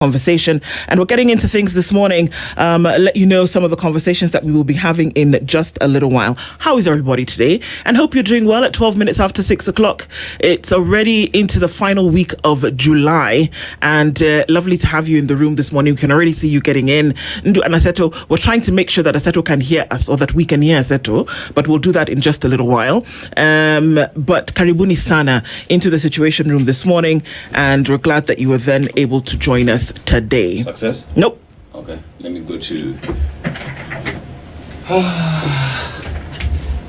conversation, and we're getting into things this morning. Let you know some of the conversations that we will be having in just a little while. How is everybody today? And hope you're doing well. At 12 minutes after 6 o'clock, it's already into the final week of July, and lovely to have you in the room this morning. We can already see you getting in. And Aseto, we're trying to make sure that Aseto can hear us, or that we can hear Aseto, but we'll do that in just a little while. But karibuni sana into the Situation Room this morning, and we're glad that you were then able to join us today. Success? Nope. Okay, let me go to...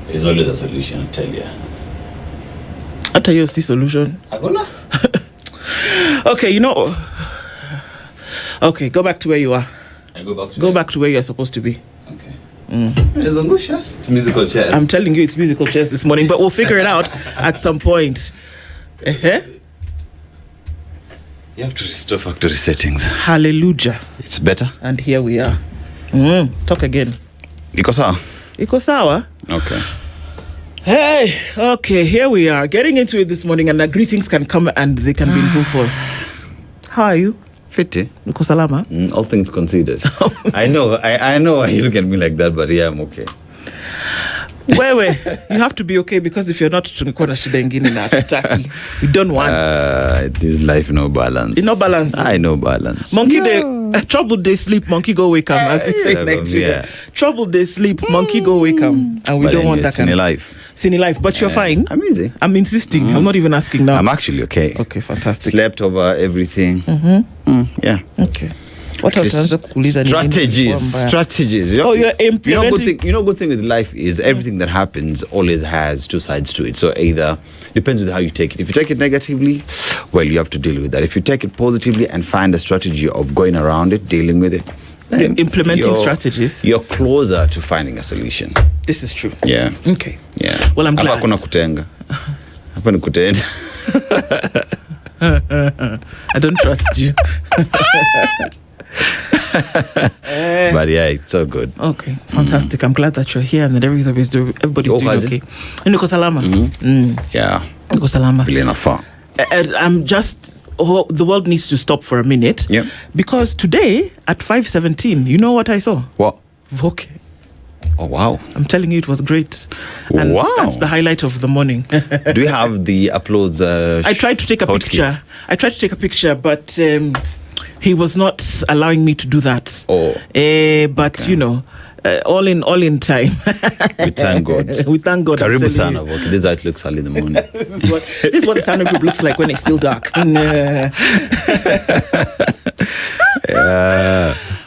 There's always a solution, I tell you. I tell you, see solution. Agona? Okay, Okay, go back to where you are. I go back to Go back to where you're supposed to be. Okay. It's musical chairs. I'm telling you, it's musical chairs this morning, but we'll figure it out at some point. You have to restore factory settings. Hallelujah. It's better? And here we are. Talk again. Iko sawa? Iko sawa? Okay. Hey, okay, here we are. Getting into it this morning, and the greetings can come and they can be in full force. How are you? Fiti. Uko salama? All things considered. I know why you look at me like that, but yeah, I'm okay. Wewe, you have to be okay, because if you're not, tunakuwa na shida ingine na hatutaki. We don't want. This life no balance. No balance. I know balance. Monkey day, trouble day sleep, monkey go wake up, as we say in Nigeria. Trouble day sleep, monkey go wake up, and we don't want that kind of life. Cine life, but you're fine. I'm easy. I'm insisting. I'm not even asking now. I'm actually okay. Okay, fantastic. Slept over everything. Yeah. Okay. What else? Strategies. Oh, you're implementing. Good thing with life is everything that happens always has two sides to it. So either depends on how you take it. If you take it negatively, well, you have to deal with that. If you take it positively and find a strategy of going around it, dealing with it, then implementing strategies, you're closer to finding a solution. This is true. Yeah. Okay. Yeah. Well, I'm glad. Hapa kuna kutenga. Hapa ni kutenda. I don't trust you. But yeah, it's so good. Okay, fantastic. I'm glad that you're here and that everybody's doing okay. Niko salama. Yeah. Niko salama. Really enough fun. I'm just... the world needs to stop for a minute. Yeah. Because today at 5:17, you know what I saw? What? Voke. Oh wow! I'm telling you, it was great. And wow! That's the highlight of the morning. Do you have the uploads? I tried to take a picture. But he was not allowing me to do that. Oh. But okay. All in time. We thank God. We thank God. Karibu sana. Okay, this is how it looks early in the morning. This is what the Standard Group looks like when it's still dark. Yeah.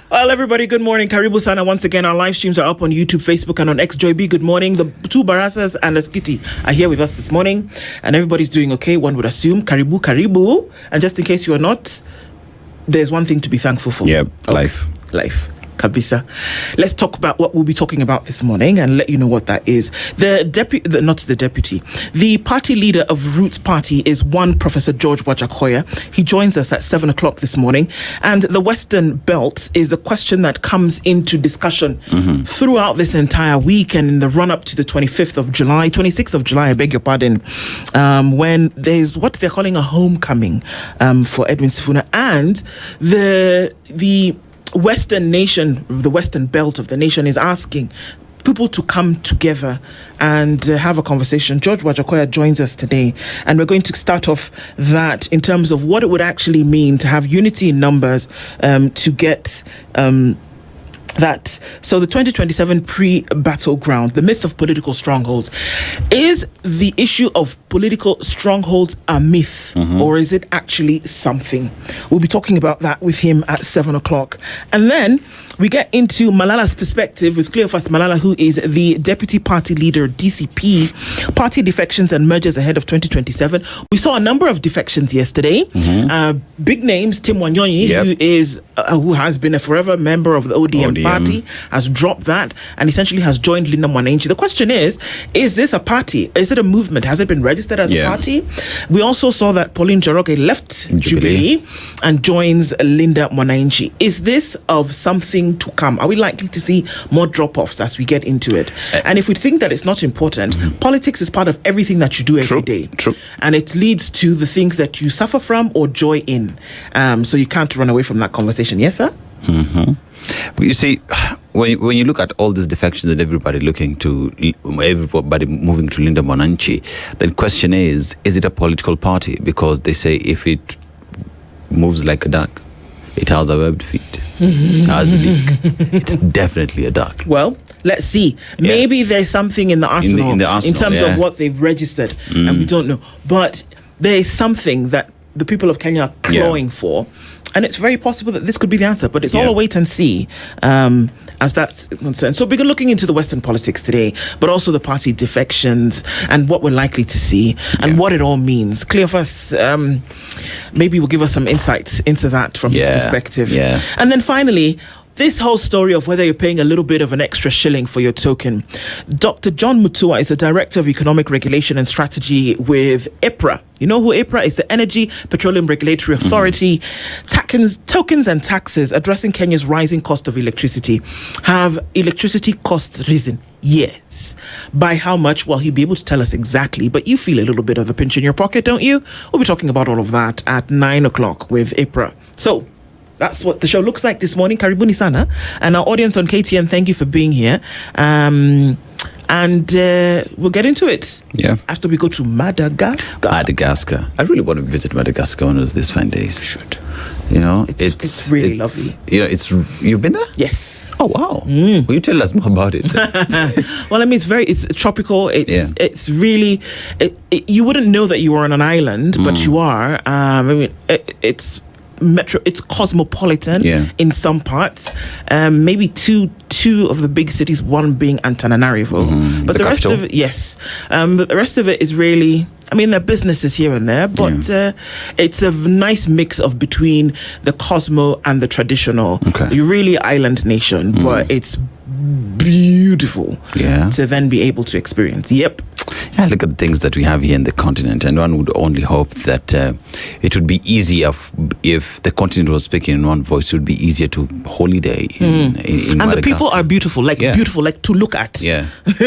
Well, everybody, good morning. Karibu sana. Once again, our live streams are up on YouTube, Facebook, and on X. Joy B, good morning. The two Barasas and the Skitty are here with us this morning, and everybody's doing okay, one would assume. Karibu, karibu. And just in case you are not, there's one thing to be thankful for. Yeah, okay. Life. Kabisa. Let's talk about what we'll be talking about this morning and let you know what that is. The party leader of Roots Party is one Professor George Wajakoya. He joins us at 7 o'clock this morning. And the Western Belt is a question that comes into discussion throughout this entire week and in the run-up to the 26th of July, I beg your pardon, when there's what they're calling a homecoming for Edwin Sifuna, and the Western nation, the Western belt of the nation, is asking people to come together and have a conversation. George Wajakoya joins us today, and we're going to start off that in terms of what it would actually mean to have unity in numbers to get that. So the 2027 pre-battleground, the myth of political strongholds. Is the issue of political strongholds a myth, or is it actually something? We'll be talking about that with him at 7 o'clock. And then we get into Malala's perspective with Cleophas Malala, who is the deputy party leader, DCP, party defections and mergers ahead of 2027. We saw a number of defections yesterday. Big names, Tim Wanyonyi, who is who has been a forever member of the ODM party, has dropped that and essentially has joined Linda Mwananchi. The question is this a party? Is it a movement? Has it been registered as a party? We also saw that Pauline Njoroge left Jubilee and joins Linda Mwananchi. Is this of something to come? Are we likely to see more drop-offs as we get into it? And if we think that it's not important, politics is part of everything that you do every day. True. And it leads to the things that you suffer from or joy in. So you can't run away from that conversation. Yes, sir? But you see, when you look at all these defections and everybody moving to Linda Mwananchi, the question is it a political party? Because they say if it moves like a duck, it has a webbed feet. It has a beak. It's definitely a duck. Well, let's see. Maybe there's something in the arsenal, in terms of what they've registered, and we don't know. But there is something that the people of Kenya are clawing for. And it's very possible that this could be the answer, but it's all a wait and see as that's concerned. So we're looking into the Western politics today, but also the party defections and what we're likely to see and what it all means. Cleophas, maybe will give us some insights into that from his perspective. Yeah. And then finally, this whole story of whether you're paying a little bit of an extra shilling for your token. Dr. John Mutua is the Director of Economic Regulation and Strategy with EPRA. You know who EPRA is? The Energy Petroleum Regulatory Authority. Tokens and taxes addressing Kenya's rising cost of electricity. Have electricity costs risen? Yes. By how much? Well, he'll be able to tell us exactly, but you feel a little bit of a pinch in your pocket, don't you? We'll be talking about all of that at 9 o'clock with EPRA. So, that's what the show looks like this morning. Karibuni sana. And our audience on KTN, thank you for being here. And we'll get into it. Yeah. After we go to Madagascar. I really want to visit Madagascar one of these fine days. You should. You know, it's really lovely. You know, you've been there? Yes. Oh wow. Will you tell us more about it? Well, I mean, it's tropical. It's really. You wouldn't know that you were on an island, but you are. I mean, it's cosmopolitan in some parts. Maybe two of the big cities, one being Antananarivo, but the rest of it, but the rest of it is really, I mean, there are businesses here and there, but it's a nice mix of between the cosmo and the traditional. You're really island nation, but it's beautiful to then be able to experience. Yeah, look at the things that we have here in the continent, and one would only hope that it would be easier if the continent was speaking in one voice. It would be easier to holiday in and Madagascar. The people are beautiful, beautiful, like to look at.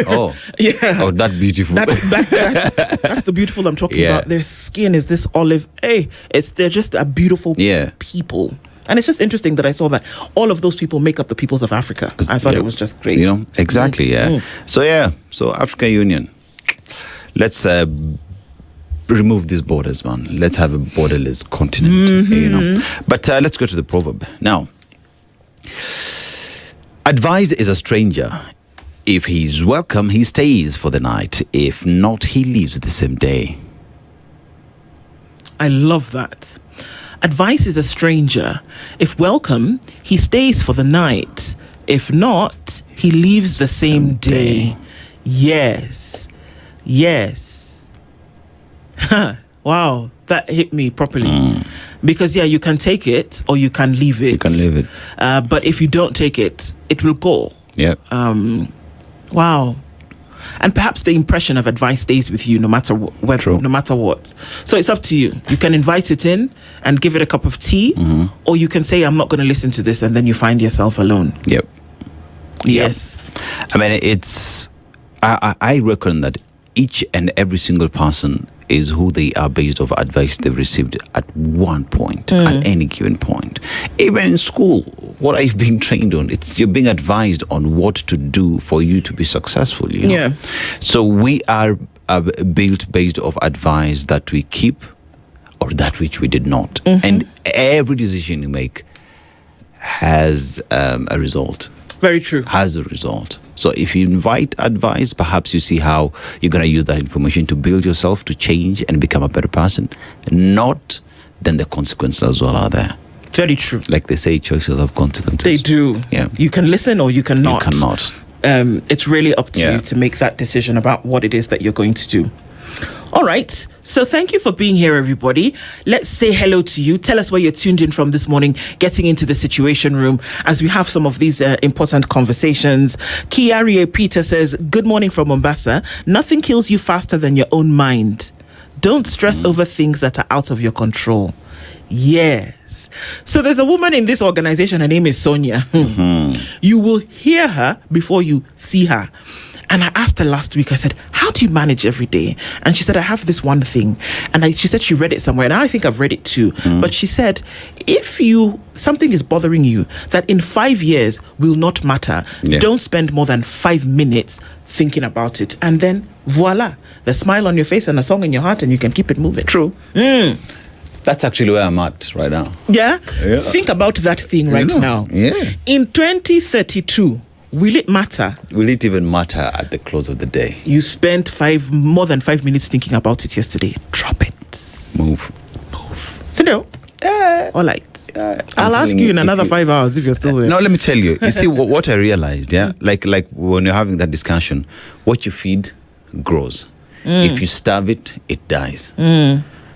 Oh, that beautiful. That's the beautiful I'm talking about. Their skin is this olive. They're just a beautiful people. And it's just interesting that I saw that all of those people make up the peoples of Africa. I thought it was just great. You know, exactly, So African Union. Let's remove these borders, man. Let's have a borderless continent, you know. But let's go to the proverb. Now, advised is a stranger. If he's welcome, he stays for the night. If not, he leaves the same day. I love that. Advice is a stranger. If welcome, he stays for the night. If not, he leaves the same day. Yes. Wow, that hit me properly. Because you can take it or you can leave it. But if you don't take it, it will go. Wow. And perhaps the impression of advice stays with you no matter no matter what. So it's up to you. You can invite it in and give it a cup of tea, or you can say, I'm not going to listen to this, and then you find yourself alone. Yes. I mean, it's... I reckon that each and every single person is who they are based off advice they've received at one point, at any given point. Even in school, what are you being trained on? You're being advised on what to do for you to be successful. You know? So we are built based off advice that we keep or that which we did not. And every decision you make has a result. Very true. Has a result. So if you invite advice, perhaps you see how you're going to use that information to build yourself, to change and become a better person. Not, then the consequences as well are there. Very true. Like they say, choices have consequences. They do. Yeah. You can listen or you cannot. You cannot. It's really up to you to make that decision about what it is that you're going to do. All right. So thank you for being here, everybody. Let's say hello to you. Tell us where you're tuned in from this morning, getting into the Situation Room as we have some of these important conversations. Kiarie Peter says, good morning from Mombasa. Nothing kills you faster than your own mind. Don't stress over things that are out of your control. Yes. So there's a woman in this organization. Her name is Sonia. You will hear her before you see her. And I asked her last week, I said, how do you manage every day? And she said, I have this one thing. And she said she read it somewhere. And I think I've read it too. But she said, if something is bothering you that in 5 years will not matter, don't spend more than 5 minutes thinking about it. And then voila, the smile on your face and a song in your heart, and you can keep it moving. True. That's actually where I'm at right now. Yeah? Think about that thing right now. Yeah. In 2032, will it matter? Will it even matter at the close of the day? You spent more than 5 minutes thinking about it yesterday. Drop it. Move. So no. All right. I'll ask you in another 5 hours if you're still there. No, let me tell you. You see, what I realized, like when you're having that discussion, what you feed grows. If you starve it, it dies.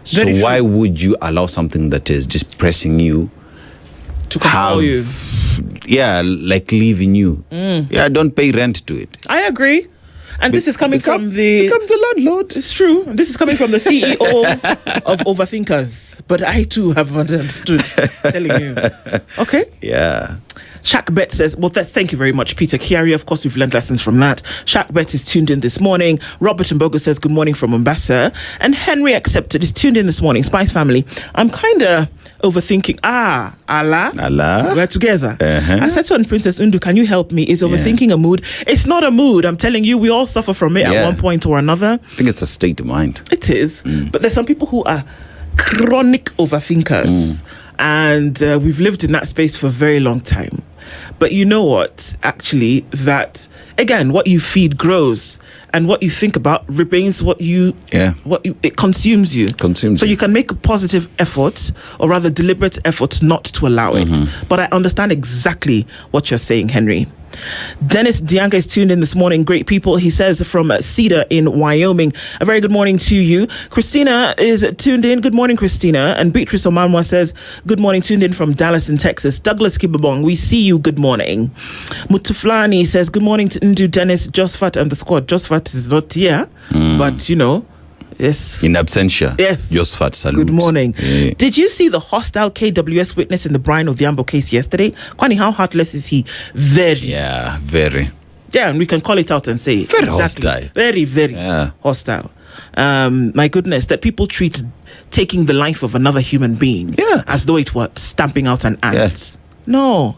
So why would you allow something that is just pressing you to control you? Yeah, like leaving you. Yeah, don't pay rent to it. I agree. And this is coming from the... Become the landlord. It's true. This is coming from the CEO of Overthinkers. But I too have understood. Telling you. Okay? Yeah. Shaq Bet says, well, thank you very much, Peter Kiarie. Of course, we've learned lessons from that. Shaq Bet is tuned in this morning. Robert Mbogo says, good morning from Mombasa. And Henry Accepted is tuned in this morning. Spice family, I'm kind of overthinking. Allah. We're together. I said to Princess Undu, can you help me? Is overthinking a mood? It's not a mood. I'm telling you, we all suffer from it at one point or another. I think it's a state of mind. It is. But there's some people who are chronic overthinkers. And we've lived in that space for a very long time. But you know what? Actually, that, again, what you feed grows. And what you think about remains it consumes you. So you can make a positive effort, or rather deliberate effort not to allow it. But I understand exactly what you're saying, Henry. Dennis Dianga is tuned in this morning. Great people, he says, from Cedar in Wyoming. A very good morning to you. Christina is tuned in. Good morning, Christina. And Beatrice Omanwa says, good morning, tuned in from Dallas in Texas. Douglas Kibabong, we see you. Good morning. Mutuflani says, good morning to Dennis, Josfat and the squad. Josfat is not here, but you know, yes. In absentia. Yes. Josfat, salute. Good morning. Yeah. Did you see the hostile KWS witness in the Brian Odhiambo case yesterday? Kwani, how heartless is he? Very. Yeah, very. Yeah, and we can call it out and say very hostile. Very, very hostile. My goodness, that people treat taking the life of another human being as though it were stamping out an ant. No.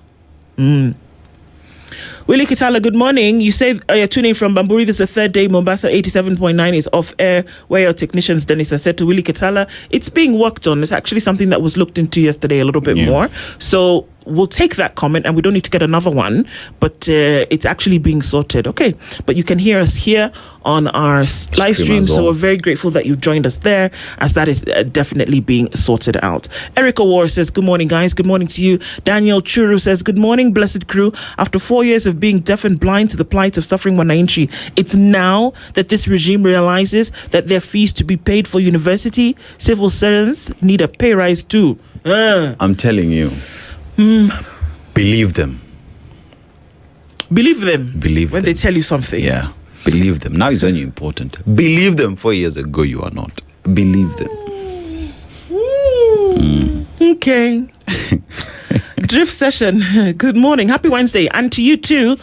Willie Kitala, good morning. You say you're tuning from Bamburi. This is the third day. Mombasa 87.9 is off air. Where your technicians, Dennis, I said to Willie Kitala, it's being worked on. It's actually something that was looked into yesterday a little bit more. So we'll take that comment and we don't need to get another one, but it's actually being sorted. Okay, but you can hear us here on our live stream, so we're very grateful that you joined us there, as that is definitely being sorted out. Erica War says, good morning, guys. Good morning to you. Daniel Churu says, good morning, blessed crew. After 4 years of being deaf and blind to the plight of suffering Wananchi, it's now that this regime realizes that their fees to be paid for university, civil servants need a pay rise too. I'm telling you. Believe them. Believe them when they tell you something. Yeah, believe them. Now it's only important. Believe them. 4 years ago you are not. Believe them. Okay. Drift session. Good morning. Happy Wednesday. And to you too.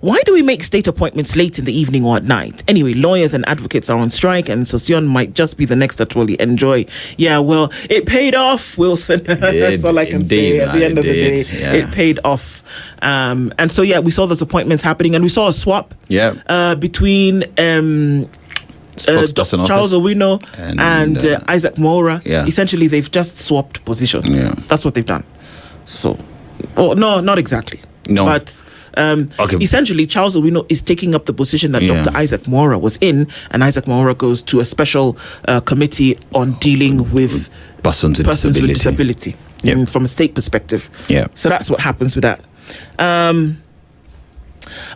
Why do we make state appointments late in the evening or at night? Anyway, lawyers and advocates are on strike, and Sosion might just be the next that will enjoy. Yeah, well, it paid off, Wilson. That's all I can say. At the end of the day, it paid off. And so, we saw those appointments happening, and we saw a swap between Charles Owino and Isaac Mora. Essentially, they've just swapped positions. That's what they've done. So, no, not exactly. No. But essentially, Charles Owino is taking up the position that Dr. Isaac Mora was in, and Isaac Mora goes to a special committee on dealing with persons with disability from a state perspective. So that's what happens with that.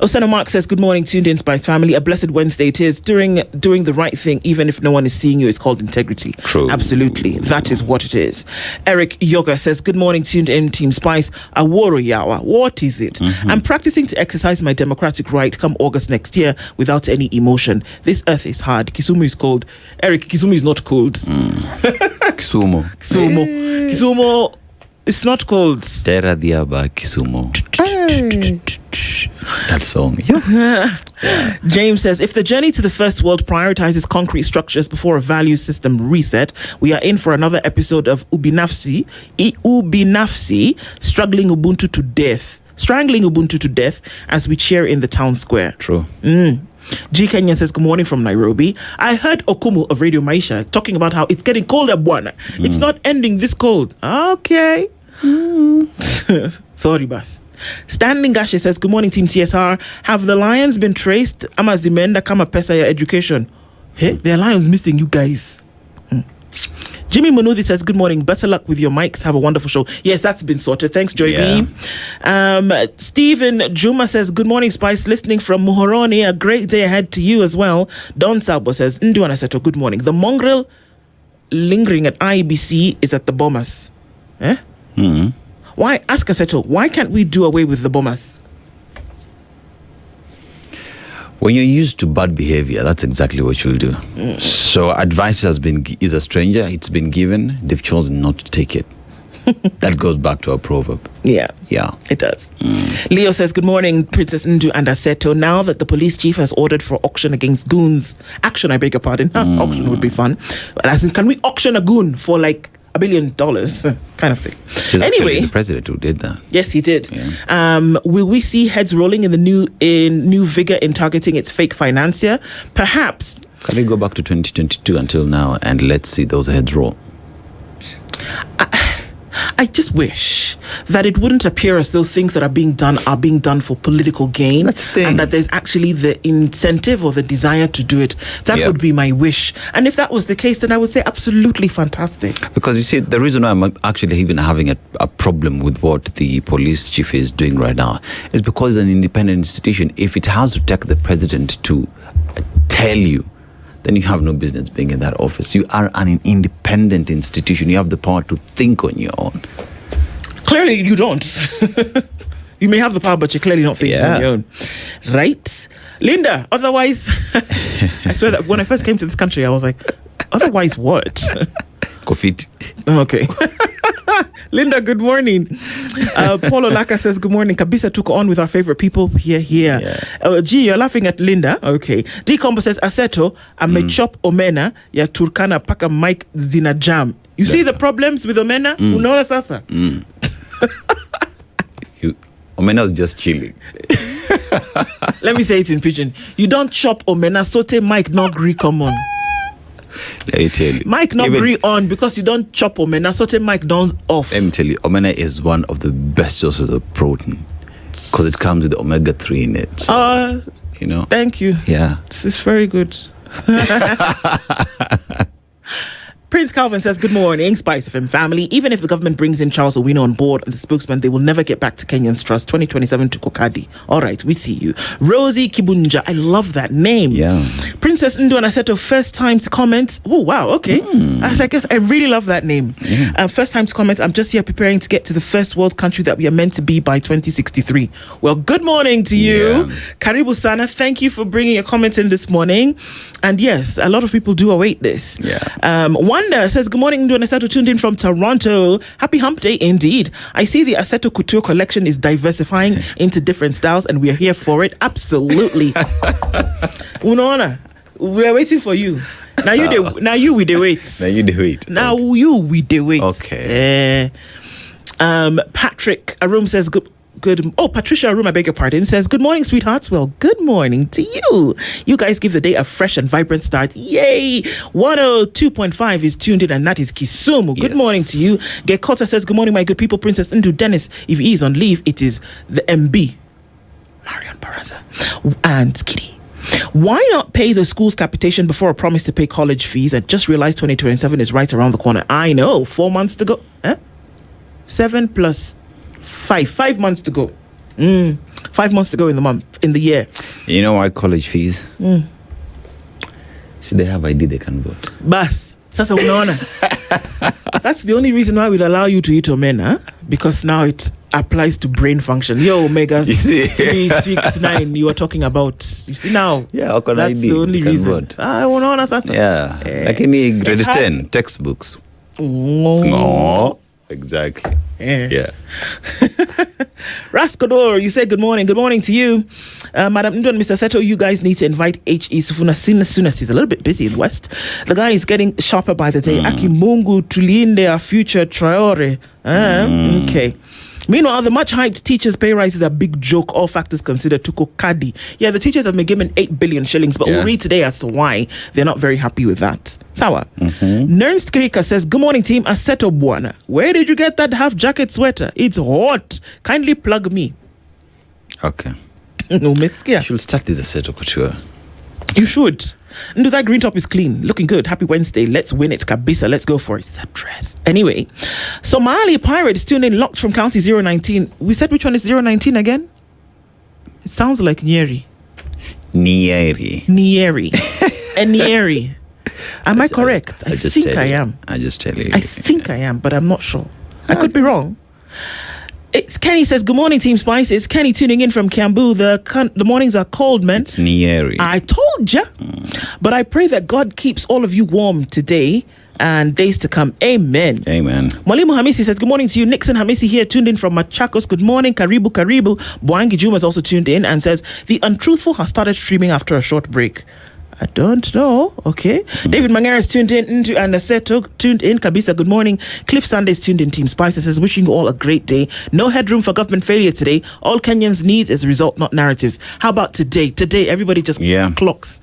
Osana Mark says, good morning, tuned in Spice family. A blessed Wednesday it is. Doing the right thing, even if no one is seeing you, is called integrity. True. Absolutely. That is what it is. Eric Yoga says, good morning, tuned in Team Spice. Aworo Yawa. What is it? I'm practicing to exercise my democratic right come August next year without any emotion. This earth is hard. Kisumu is cold. Eric, Kisumu is not cold. Kisumu. It's not cold. Terra Diaba Kisumu. That song. Yeah. James says, if the journey to the first world prioritizes concrete structures before a value system reset, we are in for another episode of Ubinafsi, strangling Ubuntu to death as we cheer in the town square. True. G. Kenya says, good morning from Nairobi. I heard Okumu of Radio Maisha talking about how it's getting colder, Bwana. It's not ending this cold. Okay. Sorry, boss. Standing Gashi says, good morning, Team TSR. Have the lions been traced? Amazimenda kama pesa ya education. Hey, there are lions missing, you guys. Jimmy Munuthi says, good morning. Better luck with your mics. Have a wonderful show. Yes, that's been sorted. Thanks, Joy B. Stephen Juma says, good morning, Spice. Listening from Muhoroni. A great day ahead to you as well. Don Sabo says, Nduana Seto, good morning. The mongrel lingering at IBC is at the Bomas. Eh? Why, ask Aseto, why can't we do away with the Bomas? When you're used to bad behavior, that's exactly what you'll do. So advice is a stranger. It's been given. They've chosen not to take it. That goes back to our proverb. Yeah, it does. Leo says, good morning, Princess Ndu and Aseto. Now that the police chief has ordered for auction against goons, I beg your pardon. Auction would be fun. As in, can we auction a goon for like $1 billion kind of thing? Anyway, the president who did that. Yes, he did. Will we see heads rolling in new vigor in targeting its fake financier? Perhaps. Can we go back to 2022 until now and let's see those heads roll? I just wish that it wouldn't appear as though things that are being done for political gain. That's the thing. And that there's actually the incentive or the desire to do it. That would be my wish. And if that was the case, then I would say absolutely fantastic. Because you see, the reason why I'm actually even having a problem with what the police chief is doing right now is because it's an independent institution. If it has to take the president to tell you, then you have no business being in that office. You are an independent institution. You have the power to think on your own. Clearly, you don't. You may have the power, but you're clearly not thinking on your own. Right? Linda, otherwise, I swear that when I first came to this country, I was like, otherwise what? Kofit. Okay. Linda, good morning. Paulo Laka says, good morning. Kabisa took on with our favorite people here. Yeah. Gee, you're laughing at Linda. Okay. D Combo says, Aseto, amechop omena ya Turkana paka Mike zina jam. You see the problems with omena? Unaona sasa? Omena was just chilling. Let me say it in pidgin. You don't chop omena, sote Mike not agree common. Let me tell you. Mike not agree on because you don't chop omena, sote Mike don't off. Let me tell you, omena is one of the best sources of protein because it comes with omega-3 in it. So, you know. Thank you. Yeah. This is very good. Prince Calvin says, good morning, SpiceFM family. Even if the government brings in Charles Owino on board and the spokesman, they will never get back to Kenyans Trust 2027 to Kokadi. All right, we see you. Rosie Kibunja, I love that name. Yeah. Princess Ndu and Aseto, first time to comment. Oh, wow, okay. I guess I really love that name. Yeah. First time to comment. I'm just here preparing to get to the first world country that we are meant to be by 2063. Well, good morning to you. Yeah. Karibu Sana, thank you for bringing your comments in this morning. And yes, a lot of people do await this. Yeah. Wanda says, good morning, Ndu and Aseto, tuned in from Toronto. Happy hump day indeed. I see the Aseto Couture collection is diversifying into different styles and we are here for it. Absolutely. Unaona, we are waiting for you. Now we dey wait. Now we dey wait. Okay. Patrick Arum says, good. Patricia Arum, I beg your pardon, says, good morning, sweethearts. Well, good morning to you. You guys give the day a fresh and vibrant start. Yay! 102.5 is tuned in, and that is Kisumu. Good morning to you. Gekota says, good morning, my good people. Princess Ndu Dennis, if he is on leave, it is the MB, Marion Baraza, and Kitty. Why not pay the school's capitation before a promise to pay college fees? I just realized 2027 is right around the corner. I know, 4 months to go. 7 plus 5 months to go. 5 months to go in the year. You know why college fees? See, they have ID, they can vote. Bas, sasa unaona. That's the only reason why we'll allow you to eat omena, because now it applies to brain function. Yo, Omega 3, 6, 9 you were talking about. You see now? Yeah, that's ID, the only reason. vote. Unaona sasa. Yeah, like in grade 10 textbooks. Oh, exactly. Yeah. Rascador, you say good morning. Good morning to you. Madam Ndo and Mr. Seto, you guys need to invite H.E. Sufuna soon as he's a little bit busy in the West. The guy is getting sharper by the day. Aki Mungu tulinde our future Traore. Okay. Meanwhile, the much-hyped teachers' pay rise is a big joke, all factors considered. Tuko Kadi. Yeah, the teachers have been given 8 billion shillings, but we'll read today as to why they're not very happy with that. Sawa. Nernst Krika says, good morning, team. Aseto Buana. Where did you get that half-jacket sweater? It's hot. Kindly plug me. Okay. Umesikia? You should start this Aseto Couture. You should. No, that green top is clean. Looking good. Happy Wednesday. Let's win it. Kabisa. Let's go for it. It's a dress. Anyway, Somali Pirates tuned in, locked from County 019. We said which one is 019 again? It sounds like Nyeri. And Nyeri. Am I correct? I think I am. I just tell you. I think I am, but I'm not sure. I could be wrong. It's Kenny says, good morning, Team Spice. It's Kenny tuning in from Kiambu. The mornings are cold, man. It's Nyeri. I told ya. But I pray that God keeps all of you warm today and days to come. Amen. Amen. Mwalimu Hamisi says, good morning to you. Nixon Hamisi here, tuned in from Machakos. Good morning. Karibu. Bwangi Juma is also tuned in and says, the Untruthful has started streaming after a short break. I don't know. Okay. David Mangara is tuned in. Into Anaseto tuned in. Kabisa, good morning. Cliff Sanders tuned in. Team Spice says, wishing you all a great day. No headroom for government failure today. All Kenyans needs is a result, not narratives. How about today? Today, everybody just clicks.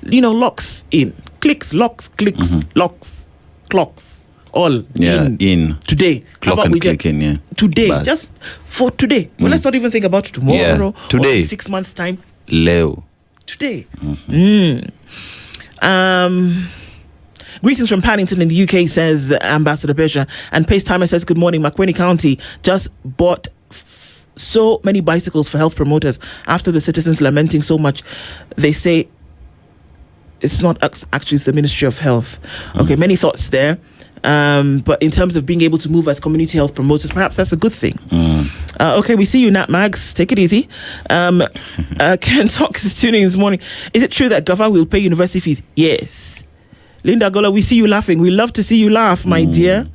Locks in. Clicks, locks, clicks, locks, clocks. All in. Today. Clock. How about we click in, yeah. Today. Bus. Just for today. Well, let's not even think about tomorrow. Yeah. Today. Or 6 months' time. Leo. Today. Greetings from Paddington in the UK, says Ambassador Pesha. And Pace Timer says, good morning. Makwini County just bought so many bicycles for health promoters after the citizens lamenting so much. They say it's not actually it's the Ministry of Health. Okay, many thoughts there. But in terms of being able to move as community health promoters, perhaps that's a good thing. Okay, we see you, Nat Mags. Take it easy. Ken Talks is tuning in this morning. Is it true that Gava will pay university fees? Yes. Linda Gola, we see you laughing. We love to see you laugh, my dear.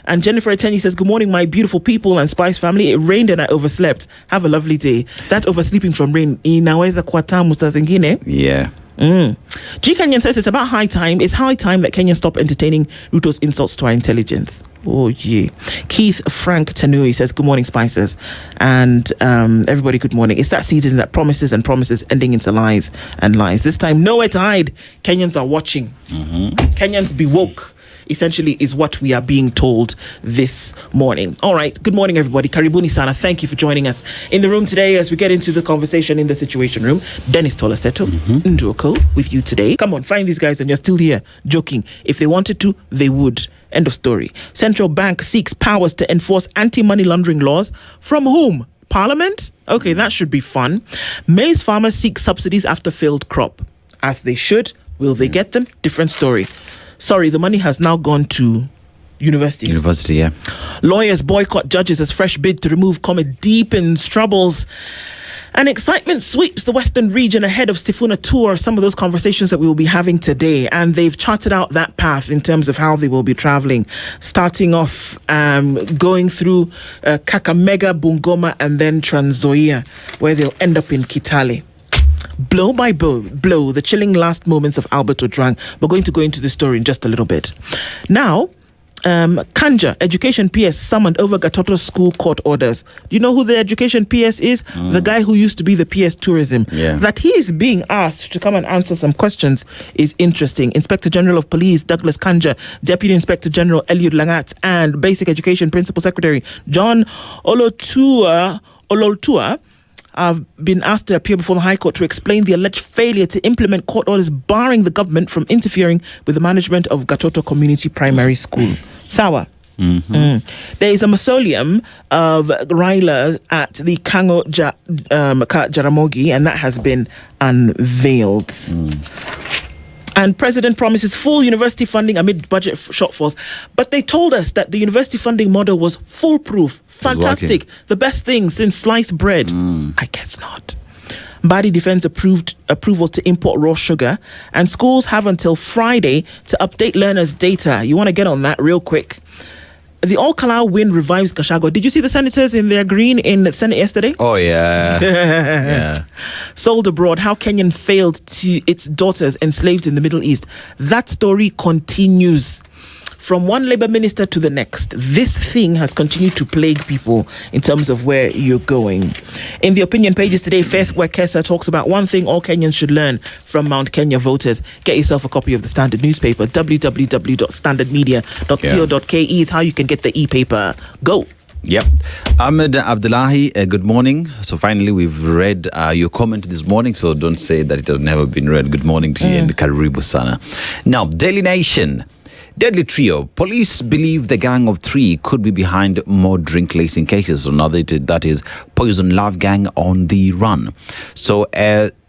And Jennifer Ateni says, good morning, my beautiful people and Spice family. It rained and I overslept. Have a lovely day. That oversleeping from rain, inaweza kuwa tamu saa zingine. Yeah. G Kenyan says it's about high time. It's high time that Kenyans stop entertaining Ruto's insults to our intelligence. Oh yeah. Keith Frank Tanui says good morning, Spices, and everybody good morning. It's that season that promises ending into lies and lies. This time nowhere to hide. Kenyans are watching. Kenyans be woke. Essentially is what we are being told this morning. All right. Good morning, everybody. Karibuni sana. Thank you for joining us in the room today as we get into the conversation in the Situation Room. Dennis Tolaseto, Nduoko with you today. Come on, find these guys and you're still here joking. If they wanted to, they would. End of story. Central Bank seeks powers to enforce anti-money laundering laws. From whom? Parliament? Okay, that should be fun. Maize farmers seek subsidies after failed crop. As they should. Will they get them? Different story. Sorry, the money has now gone to universities. University, yeah. Lawyers boycott judges as fresh bid to remove Comet deepens troubles. And excitement sweeps the Western region ahead of Sifuna Tour. Some of those conversations that we will be having today. And they've charted out that path in terms of how they will be traveling. Starting off, going through Kakamega, Bungoma, and then Trans Nzoia, where they'll end up in Kitale. Blow by blow, the chilling last moments of Albert Ojwang. We're going to go into the story in just a little bit. Now, Kanja, Education PS, summoned over Gatoto's school court orders. Do you know who the Education PS is? The guy who used to be the PS Tourism. Yeah. That he is being asked to come and answer some questions is interesting. Inspector General of Police, Douglas Kanja, Deputy Inspector General Eliud Langat, and Basic Education Principal Secretary John Ololtua have been asked to appear before the High Court to explain the alleged failure to implement court orders barring the government from interfering with the management of Gatoto Community Primary School. Sawa. There is a mausoleum of Raila at the Kango Jaramogi, and that has been unveiled. And President promises full university funding amid budget shortfalls. But they told us that the university funding model was foolproof, fantastic, the best thing since sliced bread. I guess not. Mbadi defends approval to import raw sugar, and schools have until Friday to update learners' data. You want to get on that real quick. The All-Kalau win revives Gachagua. Did you see the senators in their green in the Senate yesterday? Oh, yeah. Yeah. Sold abroad, how Kenyan failed to its daughters enslaved in the Middle East. That story continues. From one Labour minister to the next, this thing has continued to plague people in terms of where you're going. In the opinion pages today, Faith Wekesa talks about one thing all Kenyans should learn from Mount Kenya voters. Get yourself a copy of the Standard newspaper. www.standardmedia.co.ke is how you can get the e-paper. Go. Yep. Ahmed Abdullahi, good morning. So finally, we've read your comment this morning, so don't say that it has never been read. Good morning to you and Karibu Sana. Now, Daily Nation. Deadly trio. Police believe the gang of three could be behind more drink lacing cases. So now that is Poison Love Gang on the run. So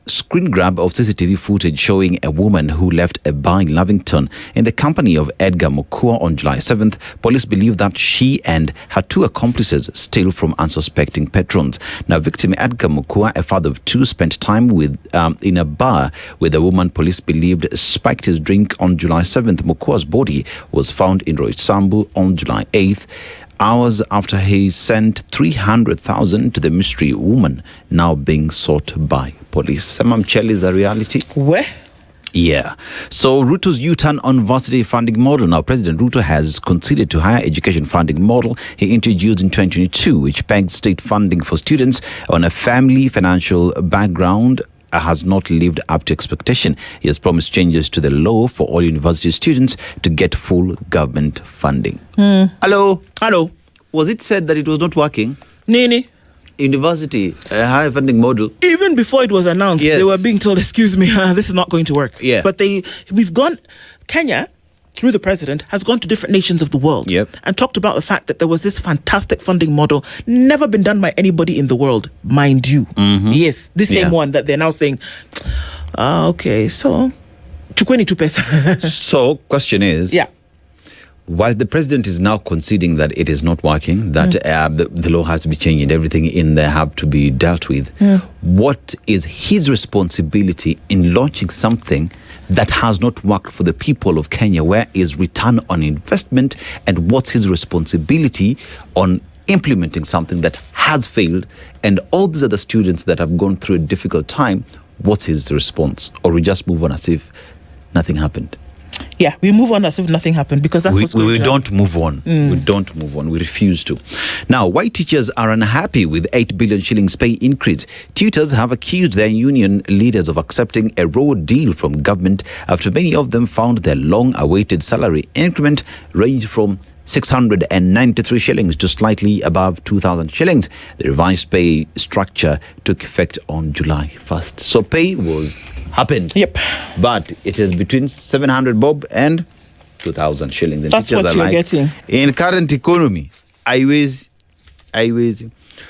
screen grab of CCTV footage showing a woman who left a bar in Lavington in the company of Edgar Mukua on July 7th. Police believe that she and her two accomplices stole from unsuspecting patrons. Now, victim Edgar Mukua, a father of two, spent time with in a bar with a woman police believed spiked his drink on July 7th. Mukua's body was found in Roysambu on July 8th. Hours after he sent 300,000 to the mystery woman now being sought by police. Samam Chell is a reality. Where? Yeah. So Ruto's U-turn on varsity funding model. Now, President Ruto has conceded to higher education funding model he introduced in 2022, which pegs state funding for students on a family financial background has not lived up to expectation. He has promised changes to the law for all university students to get full government funding. Hello? Was it said that it was not working? Nini? University, a high funding model. Even before it was announced, they were being told, excuse me, this is not going to work. Yeah. But Kenya, through the president, has gone to different nations of the world and talked about the fact that there was this fantastic funding model, never been done by anybody in the world, mind you. Yes, this same one that they're now saying, okay, so, chukweni tu pesa. So, question is, while the president is now conceding that it is not working, that the law has to be changed and everything in there have to be dealt with, what is his responsibility in launching something that has not worked for the people of Kenya? Where is return on investment, and what's his responsibility on implementing something that has failed? And all these other students that have gone through a difficult time, what's his response? Or we just move on as if nothing happened? Yeah, we move on as if nothing happened, because that's what's going we to don't move on. We don't move on. We refuse to. Now, why teachers are unhappy with 8 billion shillings pay increase? Tutors have accused their union leaders of accepting a raw deal from government after many of them found their long-awaited salary increment range from 693 shillings to slightly above 2,000 shillings. The revised pay structure took effect on July 1st. So pay happened. Yep. But it is between 700 bob and 2,000 shillings. And that's teachers what are you're like, getting. in current economy, I was.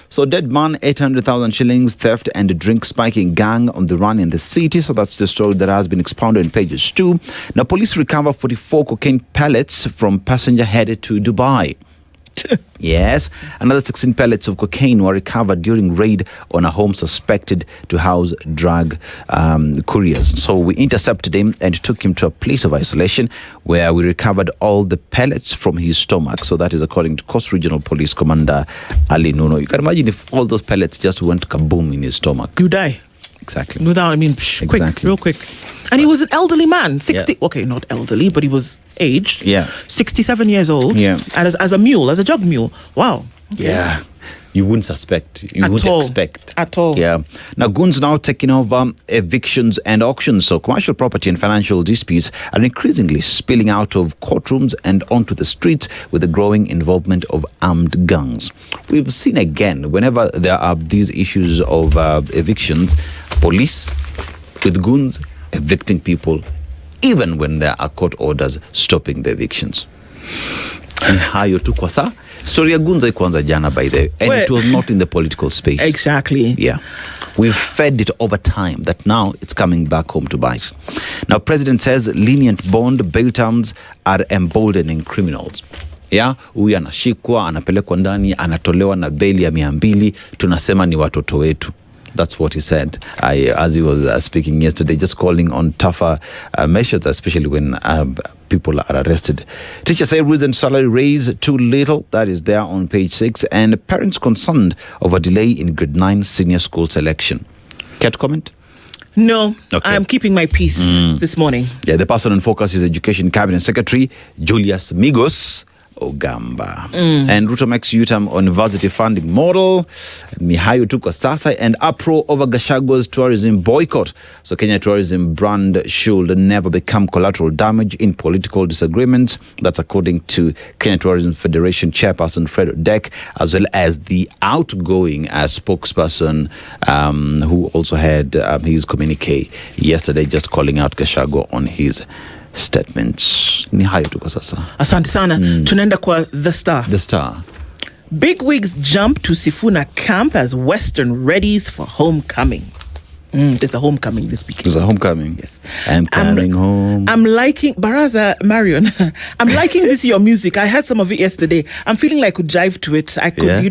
So dead man, 800,000 shillings, theft and drink spiking gang on the run in the city. So that's the story that has been expounded in pages 2. Now, police recover 44 cocaine pellets from passenger headed to Dubai. Yes, another 16 pellets of cocaine were recovered during raid on a home suspected to house drug couriers. So we intercepted him and took him to a place of isolation where we recovered all the pellets from his stomach. So that is according to Coast Regional Police Commander Ali Nuno. You can imagine if all those pellets just went kaboom in his stomach. You die. Exactly. Without, quick, real quick. And he was an elderly man, 60, okay, not elderly, but he was aged. 67 years old. And as a mule, as a jog mule. Wow. Okay. Yeah. You wouldn't suspect. You wouldn't expect. At all. Yeah. Now, goons now taking over evictions and auctions. So commercial property and financial disputes are increasingly spilling out of courtrooms and onto the streets with the growing involvement of armed gangs. We've seen again, whenever there are these issues of evictions, police with goons evicting people, even when there are court orders stopping the evictions. Ni hayo tu kwa saa. Story ya Gunza ikuanza jana, by the way, and it was not in the political space. Exactly. Yeah. We've fed it over time that now it's coming back home to bite. Now, President says lenient bond bail terms are emboldening criminals. Yeah, huyu anashikwa, anapelekwa ndani, anatolewa na bail ya 200, tunasema ni watoto wetu. That's what he said as he was speaking yesterday, just calling on tougher measures, especially when people are arrested. Teachers say recent salary raise too little. That is there on page 6. And parents concerned over delay in grade 9 senior school selection. Care to comment? No, Okay. I'm keeping my peace this morning. Yeah, the person in focus is Education Cabinet Secretary Julius Ogamba. And Ruto makes U-turn on university funding model. Ni hayo tu kwa sasa. And uproar over Gachagwa's tourism boycott. So Kenya tourism brand should never become collateral damage in political disagreements. That's according to Kenya Tourism Federation chairperson Fred Deck, as well as the outgoing spokesperson who also had his communique yesterday, just calling out Gachagua on his statements. Ni hayo tu kwa sasa. Asante sana. Tunaenda kwa The Star. The Star. Big wigs jump to Sifuna camp as Western readies for homecoming. There's a homecoming this weekend. There's a homecoming. Yes. I'm coming home. I'm liking Baraza Marion. I'm liking this your music. I heard some of it yesterday. I'm feeling like I could jive to it. I could,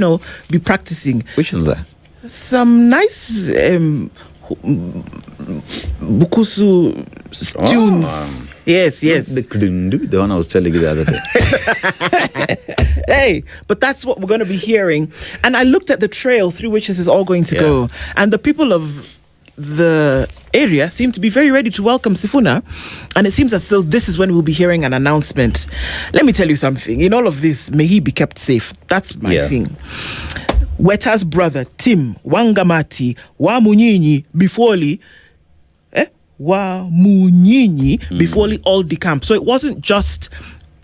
be practicing. Which is that? Some nice Bukusu tunes. Yes. The one I was telling you the other day. Hey, but that's what we're going to be hearing. And I looked at the trail through which this is all going to go. And the people of the area seem to be very ready to welcome Sifuna. And it seems as though this is when we'll be hearing an announcement. Let me tell you something. In all of this, may he be kept safe. That's my thing. Weta's brother, Tim Wangamati, Wamunyinyi, Bifoli, Wamunyinyi, Bifoli, all decamped. So it wasn't just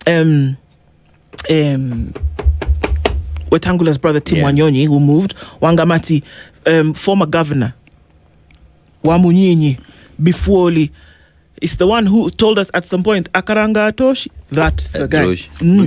Wetangula's brother, Tim Wanyonyi, who moved. Wangamati, former governor, Wamunyinyi, Bifoli, is the one who told us at some point, Akaranga Atoshi, that's the guy.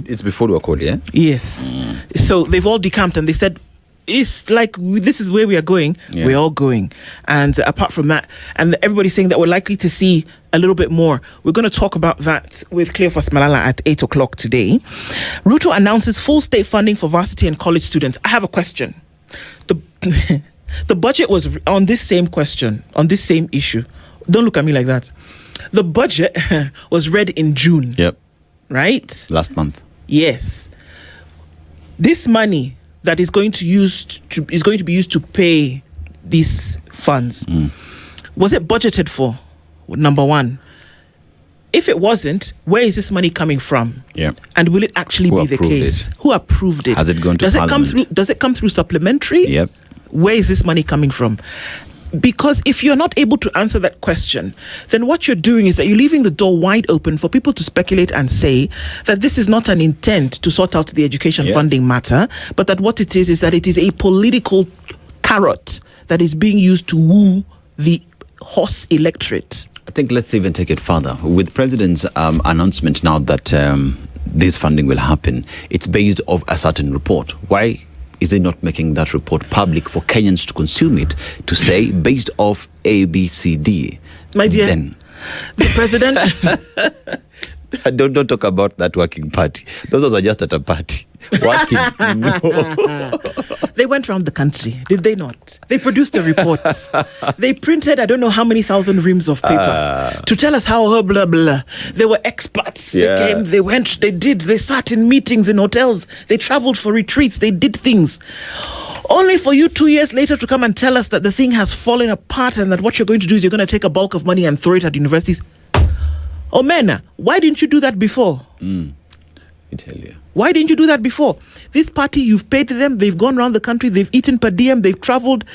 It's before we were called, yeah? Yes. So they've all decamped and they said, it's like this is where we are going. We're all going. And apart from that, and everybody's saying that we're likely to see a little bit more. We're going to talk about that with Cleophas Malala at 8 o'clock today. Ruto announces full state funding for varsity and college students. I have a question. The budget was on this same question, on this same issue. Don't look at me like that. The budget was read in June. Yep. Right? Last month. Yes. This money that is going to be used to pay these funds. Was it budgeted for? Number one. If it wasn't, where is this money coming from? Yeah. And will it actually be the case? Who approved it? Has it gone to Parliament? Does it come through supplementary? Yep. Where is this money coming from? Because if you're not able to answer that question, then what you're doing is that you're leaving the door wide open for people to speculate and say that this is not an intent to sort out the education funding matter, but that what it is that it is a political carrot that is being used to woo the horse electorate. I think let's even take it further. With President's announcement now that this funding will happen, it's based off a certain report. Why is he not making that report public for Kenyans to consume it, to say, based off A, B, C, D? My dear, then the president... Don't talk about that working party. Those are just at a party. Working. No. They went around the country, did they not? They produced a report. They printed, I don't know how many thousand reams of paper to tell us how blah, blah. They were experts. They came, they went, they sat in meetings in hotels. They traveled for retreats. They did things. Only for you 2 years later to come and tell us that the thing has fallen apart and that what you're going to do is you're going to take a bulk of money and throw it at universities. Omena, why didn't you do that before? I tell you. Why didn't you do that before? This party, you've paid them, they've gone around the country, they've eaten per diem, they've traveled,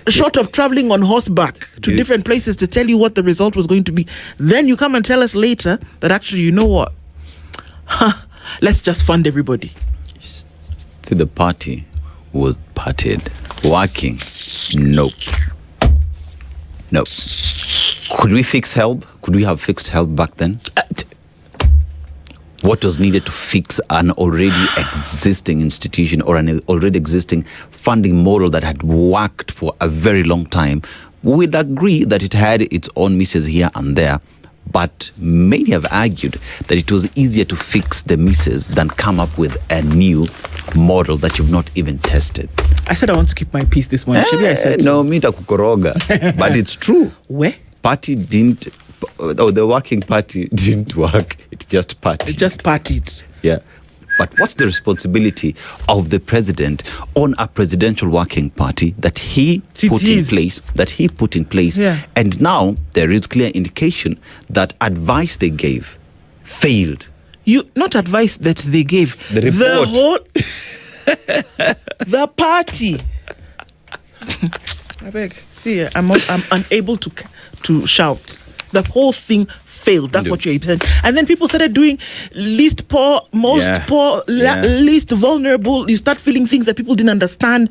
short of traveling on horseback to different places to tell you what the result was going to be. Then you come and tell us later that actually, you know what? Let's just fund everybody. See, the party was partied. Working. Nope. Could we fix help? Could we have fixed help back then? what was needed to fix an already existing institution or an already existing funding model that had worked for a very long time. We'd agree that it had its own misses here and there, but many have argued that it was easier to fix the misses than come up with a new model that you've not even tested. I said I want to keep my peace this morning. Maybe I said no, me takukoroga. But it's true. Where? The working party didn't work. It just partied. It just partied. Yeah. But what's the responsibility of the president on a presidential working party that he put in place? Yeah. And now there is clear indication that advice they gave failed. Not advice that they gave. The report. The party. I beg. See, I'm unable to shout. The whole thing failed. That's what you're saying. And then people started doing least poor, most poor, least vulnerable. You start feeling things that people didn't understand.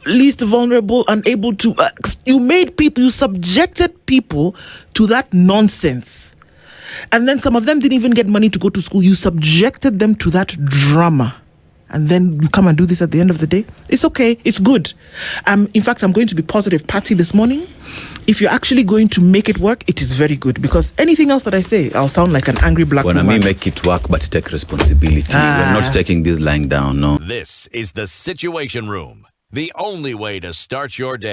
Least vulnerable, unable to. You subjected people to that nonsense. And then some of them didn't even get money to go to school. You subjected them to that drama. And then you come and do this at the end of the day. It's okay. It's good. In fact, I'm going to be positive party this morning. If you're actually going to make it work, it is very good. Because anything else that I say, I'll sound like an angry black woman. I mean, make it work, but take responsibility. We're not taking this lying down, no. This is the Situation Room. The only way to start your day.